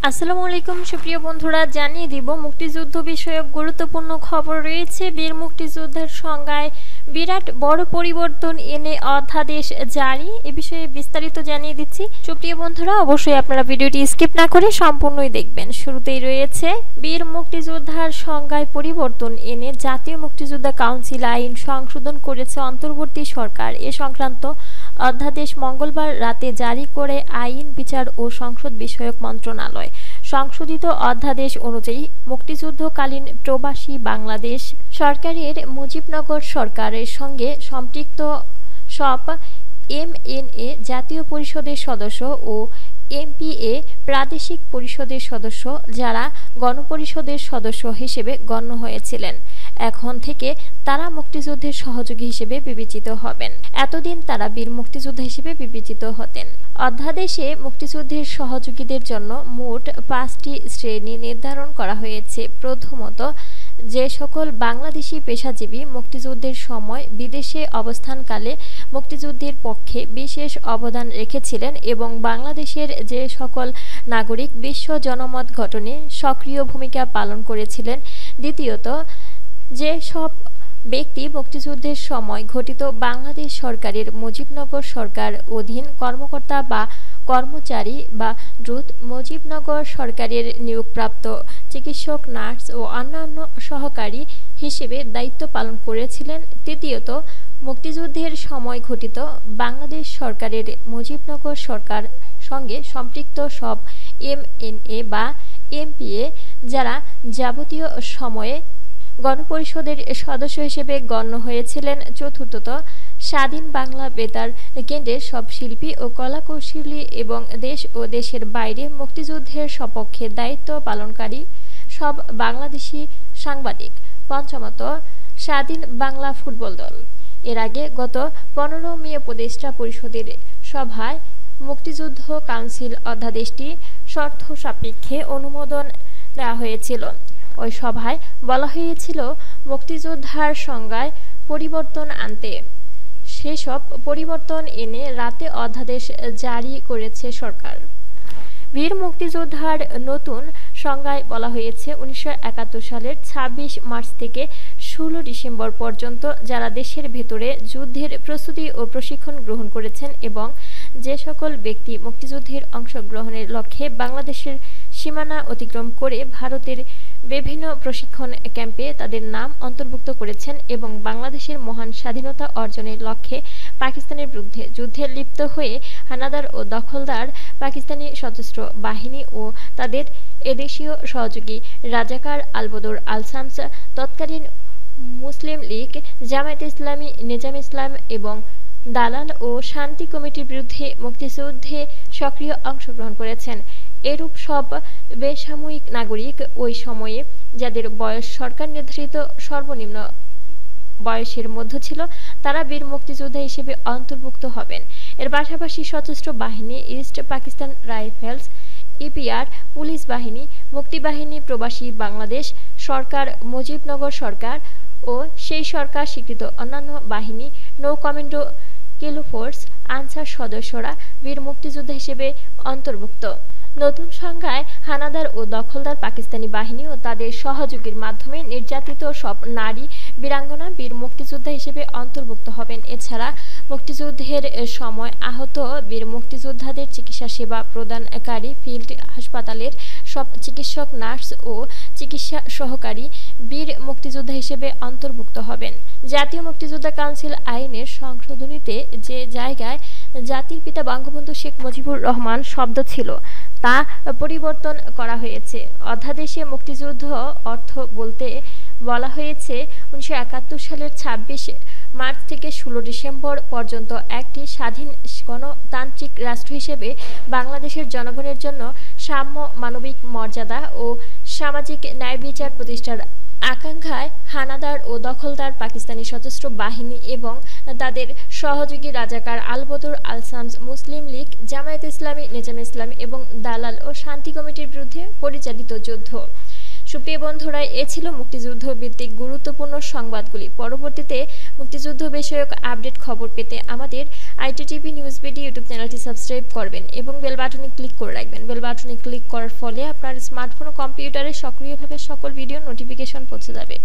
আসসালামু আলাইকুম সুপ্রিয় বন্ধুরা, জানিয়ে দিব মুক্তিযুদ্ধ বিষয়ক গুরুত্বপূর্ণ খবর রয়েছে। বীর মুক্তিযোদ্ধার সংজ্ঞায় বিরাট বড় পরিবর্তন এনে অধ্যাদেশ জারি, এ বিষয়ে বিস্তারিত জানিয়ে দিচ্ছি। সুপ্রিয় বন্ধুরা, অবশ্যই আপনারা ভিডিওটি স্কিপ না করে সম্পূর্ণই দেখবেন। শুরুতেই রয়েছে বীর মুক্তিযোদ্ধার সংজ্ঞায় পরিবর্তন এনে জাতীয় মুক্তিযোদ্ধা কাউন্সিল আইন সংশোধন করেছে অন্তর্বর্তী সরকার। এ সংক্রান্ত অধ্যাদেশ মঙ্গলবার রাতে জারি করে আইন, বিচার ও সংসদ বিষয়ক মন্ত্রণালয়। সংশোধিত অধ্যাদেশ অনুযায়ী মুক্তিযুদ্ধকালীন প্রবাসী বাংলাদেশ সরকারের মুজিবনগর সরকারের সঙ্গে সম্পৃক্ত সব এমএনএ জাতীয় পরিষদের সদস্য ও এমপিএ প্রাদেশিক পরিষদের সদস্য যারা গণপরিষদের সদস্য হিসেবে গণ্য হয়েছিলেন, এখন থেকে তারা মুক্তিযুদ্ধের সহযোগী হিসেবে বিবেচিত হবেন। এতদিন তারা বীর মুক্তিযোদ্ধা হিসেবে বিবেচিত হতেন। অধ্যাদেশে মুক্তিযুদ্ধের সহযোগীদের জন্য মোট 5টি শ্রেণী নির্ধারণ করা হয়েছে। প্রথমত, যে সকল বাংলাদেশি পেশাজীবী মুক্তিযুদ্ধের সময় বিদেশে অবস্থানকালে মুক্তিযুদ্ধের পক্ষে বিশেষ অবদান রেখেছিলেন এবং বাংলাদেশের যে সকল নাগরিক বিশ্ব জনমত গঠনে সক্রিয় ভূমিকা পালন করেছিলেন। দ্বিতীয়ত, যে সব ব্যক্তি মুক্তিযুদ্ধের সময় ঘটিত বাংলাদেশ সরকারের মুজিবনগর সরকার অধীন কর্মকর্তা বা কর্মচারী বা দ্রুত মুজিবনগর সরকারের নিয়োগপ্রাপ্ত চিকিৎসক, নার্স ও অন্যান্য সহকারী হিসেবে দায়িত্ব পালন করেছিলেন। তৃতীয়ত, মুক্তিযুদ্ধের সময় ঘটিত বাংলাদেশ সরকারের মুজিবনগর সরকার সঙ্গে সম্পৃক্ত সব এমএনএ বা এমপিএ যারা যাবতীয় সময়ে গণপরিষদের সদস্য হিসেবে গণ্য হয়েছিলেন। চতুর্থত, স্বাধীন বাংলা বেতার কেন্দ্রের সব শিল্পী ও কলাকৌশলী এবং দেশ ও দেশের বাইরে মুক্তিযুদ্ধের সপক্ষে দায়িত্ব পালনকারী সব বাংলাদেশি সাংবাদিক। পঞ্চমত, স্বাধীন বাংলা ফুটবল দল। এর আগে গত 15 মে উপদেষ্টা পরিষদের সভায় মুক্তিযুদ্ধ কাউন্সিল অধ্যাদেশটি শর্ত সাপেক্ষে অনুমোদন দেওয়া হয়েছিল। ওই সভায় বলা হয়েছিল মুক্তিযোদ্ধার সংজ্ঞায় পরিবর্তন আনতে। সেসব পরিবর্তন এনে রাতে অধ্যাদেশ জারি করেছে সরকার। বীর মুক্তিযোদ্ধার নতুন সংজ্ঞায় বলা হয়েছে 1971 সালের 26 মার্চ থেকে 16 ডিসেম্বর পর্যন্ত যারা দেশের ভেতরে যুদ্ধের প্রস্তুতি ও প্রশিক্ষণ গ্রহণ করেছেন এবং যে সকল ব্যক্তি মুক্তিযুদ্ধের অংশগ্রহণের লক্ষ্যে বাংলাদেশের সীমানা অতিক্রম করে ভারতের বিভিন্ন প্রশিক্ষণ ক্যাম্পে তাদের নাম অন্তর্ভুক্ত করেছেন এবং বাংলাদেশের মহান স্বাধীনতা অর্জনের লক্ষ্যে পাকিস্তানের বিরুদ্ধে যুদ্ধে লিপ্ত হয়ে হানাদার ও দখলদার পাকিস্তানি সশস্ত্র বাহিনী ও তাদের এদেশীয় সহযোগী রাজাকার আলবদর আল শামস, তৎকালীন মুসলিম লীগ, জামায়াতে ইসলামী, নিজাম ইসলাম এবং দালাল ও শান্তি কমিটির বিরুদ্ধে মুক্তিযুদ্ধে সক্রিয় অংশগ্রহণ করেছেন। এরূপ সব বেসামরিক নাগরিক ওই সময়ে যাদের বয়স সরকার নির্ধারিত সর্বনিম্ন বয়সের মধ্যে ছিল তারা বীর মুক্তিযোদ্ধা হিসেবে অন্তর্ভুক্ত হবেন। এর পাশাপাশি সশস্ত্র বাহিনী, east Pakistan rifles, EPR, police বাহিনী, মুক্তিবাহিনী, প্রবাসী বাংলাদেশ সরকার, মুজিবনগর সরকার ও সেই সরকার স্বীকৃত অন্যান্য বাহিনী, নৌ কমান্ডো, কিলো ফোর্স, আনসার সদস্যরা বীর মুক্তিযোদ্ধা হিসেবে অন্তর্ভুক্ত। নতুন সংজ্ঞায় হানাদার ও দখলদার পাকিস্তানি বাহিনী ও তাদের সহযোগীর মাধ্যমে নির্যাতিত সব নারী বীরাঙ্গনা বীর মুক্তিযোদ্ধা হিসেবে অন্তর্ভুক্ত হবেন। এছাড়া মুক্তিযুদ্ধের সময় আহত বীর মুক্তিযোদ্ধাদের চিকিৎসা সেবা প্রদানকারী ফিল্ড হাসপাতালের সব চিকিৎসক, নার্স ও চিকিৎসা সহকারী বীর মুক্তিযোদ্ধা হিসেবে অন্তর্ভুক্ত হবেন। জাতীয় মুক্তিযোদ্ধা কাউন্সিল আইনের সংশোধনীতে যে জায়গায় জাতির পিতা বঙ্গবন্ধু শেখ মুজিবুর রহমান শব্দ ছিল তা পরিবর্তন করা হয়েছে। অধ্যাদেশে মুক্তিযুদ্ধ অর্থ বলতে বলা হয়েছে 1971 সালের 26 মার্চ থেকে 16 ডিসেম্বর পর্যন্ত একটি স্বাধীন গণতান্ত্রিক রাষ্ট্র হিসেবে বাংলাদেশের জনগণের জন্য সাম্য, মানবিক মর্যাদা ও সামাজিক ন্যায় বিচার প্রতিষ্ঠার আকাঙ্ক্ষায় হানাদার ও দখলদার পাকিস্তানি সশস্ত্র বাহিনী এবং তাদের সহযোগী রাজাকার আলবদর আল শামস, মুসলিম লীগ, জামায়াতে ইসলামী, নিজাম ইসলামী এবং দালাল ও শান্তি কমিটির বিরুদ্ধে পরিচালিত যুদ্ধ সুপ্রিয় বন্ধুরা, এ ছিল মুক্তিযুদ্ধ ভিত্তিক গুরুত্বপূর্ণ সংবাদগুলি। পরবর্তীতে মুক্তিযুদ্ধ বিষয়ক আপডেট খবর পেতে আমাদের ITTP নিউজ বিডি ইউটিউব চ্যানেলটি সাবস্ক্রাইব করবেন এবং বেল বাটনে ক্লিক করে রাখবেন। বেল বাটনে ক্লিক করার ফলে আপনার স্মার্টফোন ও কম্পিউটারে সক্রিয়ভাবে সকল ভিডিও নোটিফিকেশন পৌঁছে যাবে।